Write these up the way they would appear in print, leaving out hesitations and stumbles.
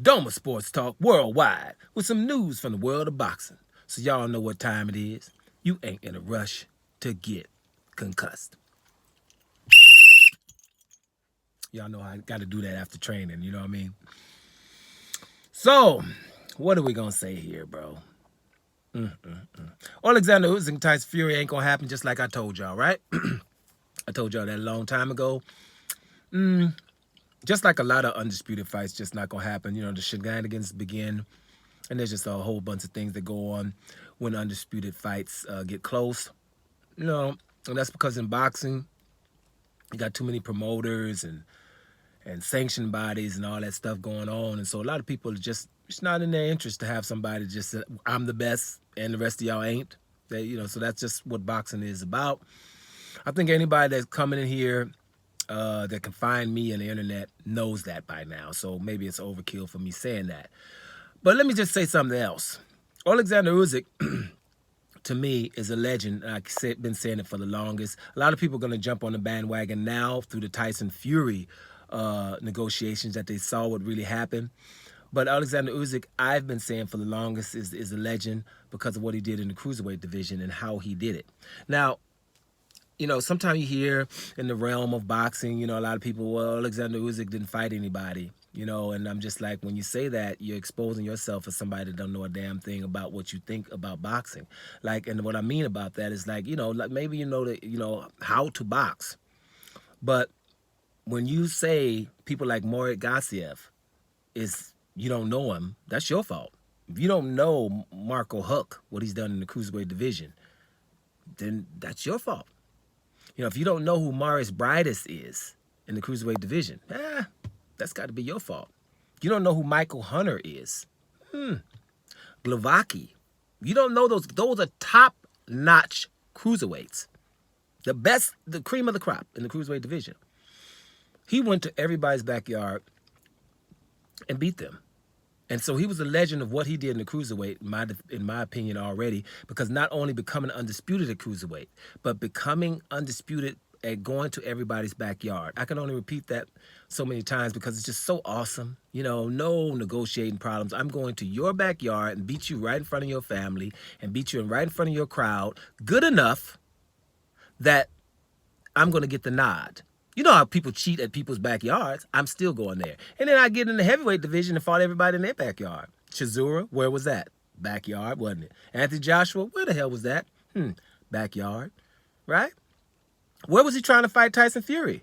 Doma Sports Talk worldwide with some news from the world of boxing. So y'all know what time it is. You ain't in a rush to get concussed. Y'all know I got to do that after training, you know what I mean? So, what are we going to say here, bro? Oleksandr Usyk and Tyson Fury ain't going to happen just like I told y'all, right? I told y'all that a long time ago. Just like a lot of undisputed fights, just not going to happen. You know, the shenanigans begin, and there's just a whole bunch of things that go on when undisputed fights get close. You know, and that's because in boxing, you got too many promoters and sanctioned bodies and all that stuff going on. And so a lot of people are just, it's not in their interest to have somebody just say, I'm the best and the rest of y'all ain't. They, you know, so that's just what boxing is about. I think anybody that's coming in here that can find me on the internet knows that by now. So maybe it's overkill for me saying that. But let me just say something else. Oleksandr Usyk, to me, is a legend. I've been saying it for the longest. A lot of people are going to jump on the bandwagon now through the Tyson Fury negotiations that they saw what really happened. But Oleksandr Usyk, I've been saying for the longest, is a legend because of what he did in the cruiserweight division and how he did it. Now, you know, sometimes you hear in the realm of boxing, you know, a lot of people, well, Oleksandr Usyk didn't fight anybody, you know, and I'm just like, when you say that, you're exposing yourself as somebody that don't know a damn thing about what you think about boxing. Like, and what I mean about that is like, you know, like maybe you know how to box, but when you say people like Morit Gassiev you don't know him, that's your fault. If you don't know Marco Huck, what he's done in the cruiserweight division, then that's your fault. You know, if you don't know who Maurice Bridas is in the cruiserweight division, that's got to be your fault. You don't know who Michael Hunter is. Glavaki. You don't know those. Those are top-notch cruiserweights. The best, the cream of the crop in the cruiserweight division. He went to everybody's backyard and beat them. And so he was a legend of what he did in the cruiserweight, in my opinion, already, because not only becoming undisputed at cruiserweight, but becoming undisputed at going to everybody's backyard. I can only repeat that so many times because it's just so awesome. You know, no negotiating problems. I'm going to your backyard and beat you right in front of your family and beat you right in front of your crowd, good enough that I'm going to get the nod. You know how people cheat at people's backyards. I'm still going there. And then I get in the heavyweight division and fought everybody in their backyard. Chisora, where was that? Backyard, wasn't it? Anthony Joshua, where the hell was that? Backyard, right? Where was he trying to fight Tyson Fury?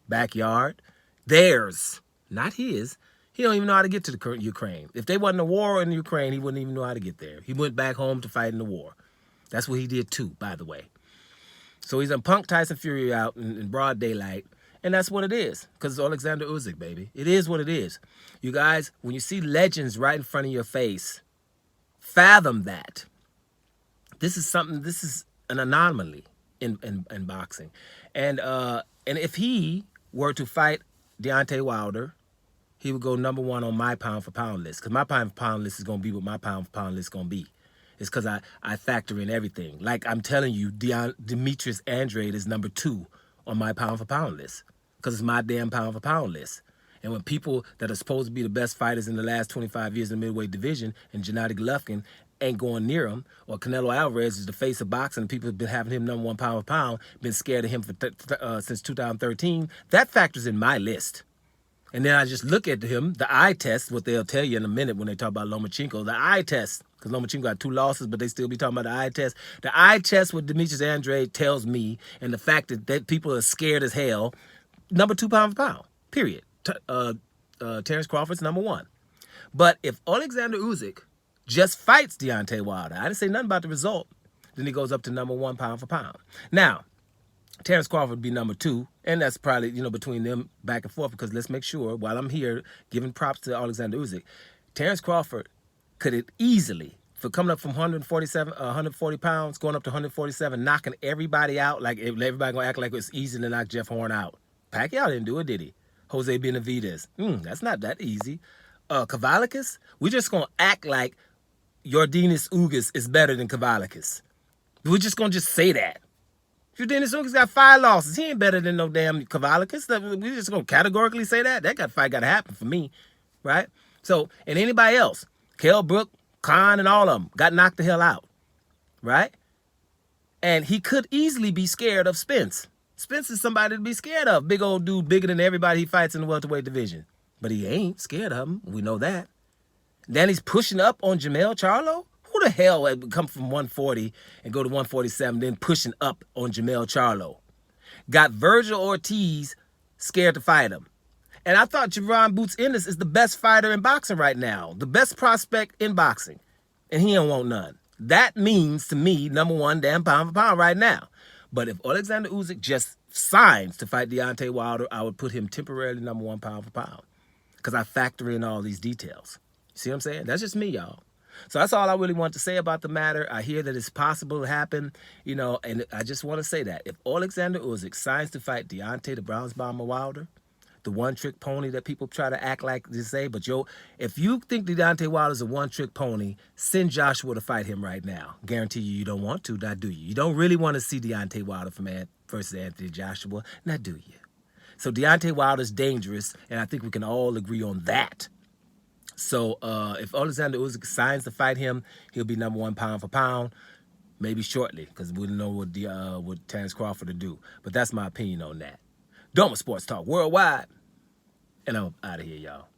Backyard. Theirs, not his. He don't even know how to get to the Ukraine. If there wasn't a war in Ukraine, he wouldn't even know how to get there. He went back home to fight in the war. That's what he did too, by the way. So he's punked Tyson Fury out in broad daylight, and that's what it is, because it's Oleksandr Usyk, baby. It is what it is. You guys, when you see legends right in front of your face, fathom that. This is an anomaly in boxing. And if he were to fight Deontay Wilder, he would go number one on my pound-for-pound list, because my pound-for-pound list is going to be what my pound-for-pound list is going to be. It's because I factor in everything. Like I'm telling you, Demetrius Andrade is number 2 on my pound-for-pound list because it's my damn pound-for-pound list. And when people that are supposed to be the best fighters in the last 25 years in the middleweight division and Gennady Golovkin ain't going near him, or Canelo Alvarez is the face of boxing and people have been having him number 1 pound-for-pound, been scared of him since 2013, that factors in my list. And then I just look at him, the eye test, what they'll tell you in a minute when they talk about Lomachenko, the eye test, because Lomachenko got 2 losses, but they still be talking about the eye test. The eye test with Demetrius Andrade tells me, and the fact that people are scared as hell, number 2 pound-for-pound, period. Terrence Crawford's number 1. But if Oleksandr Usyk just fights Deontay Wilder, I didn't say nothing about the result, then he goes up to number 1 pound-for-pound. Now, Terrence Crawford would be number 2, and that's probably, you know, between them back and forth, because let's make sure, while I'm here giving props to Oleksandr Usyk, Terrence Crawford could have easily, for coming up from 140 pounds, going up to 147, knocking everybody out, like everybody gonna act like it's easy to knock Jeff Horn out. Pacquiao didn't do it, did he? Jose Benavidez, that's not that easy. Kavalikas, we're just gonna act like Yordenis Ugas is better than Kavalikas. We're just gonna say that. Yordenis Ugas got 5 losses. He ain't better than no damn Kavalikas. We're just going to categorically say that. That fight got to happen for me, right? So, and anybody else, Kell Brook, Khan, and all of them got knocked the hell out, right? And he could easily be scared of Spence. Spence is somebody to be scared of. Big old dude, bigger than everybody he fights in the welterweight division. But he ain't scared of him. We know that. Then he's pushing up on Jermell Charlo. Who the hell would come from 140 and go to 147, then pushing up on Jermell Charlo? Got Virgil Ortiz scared to fight him. And I thought Jaron Boots Ennis is the best fighter in boxing right now. The best prospect in boxing. And he don't want none. That means to me, number one, damn pound for pound right now. But if Oleksandr Usyk just signs to fight Deontay Wilder, I would put him temporarily number one pound for pound. Because I factor in all these details. See what I'm saying? That's just me, y'all. So that's all I really want to say about the matter. I hear that it's possible to happen, you know, and I just want to say that. If Oleksandr Usyk signs to fight Deontay the Bronze Bomber Wilder, the one-trick pony that people try to act like to say, but yo, if you think Deontay Wilder's a one-trick pony, send Joshua to fight him right now. Guarantee you don't want to, not do you? You don't really want to see Deontay Wilder versus Anthony Joshua, not do you? So Deontay Wilder's dangerous, and I think we can all agree on that. So if Oleksandr Usyk signs to fight him, he'll be number one pound for pound, maybe shortly, because we don't know what Terence Crawford will do. But that's my opinion on that. Doma Sports Talk Worldwide. And I'm out of here, y'all.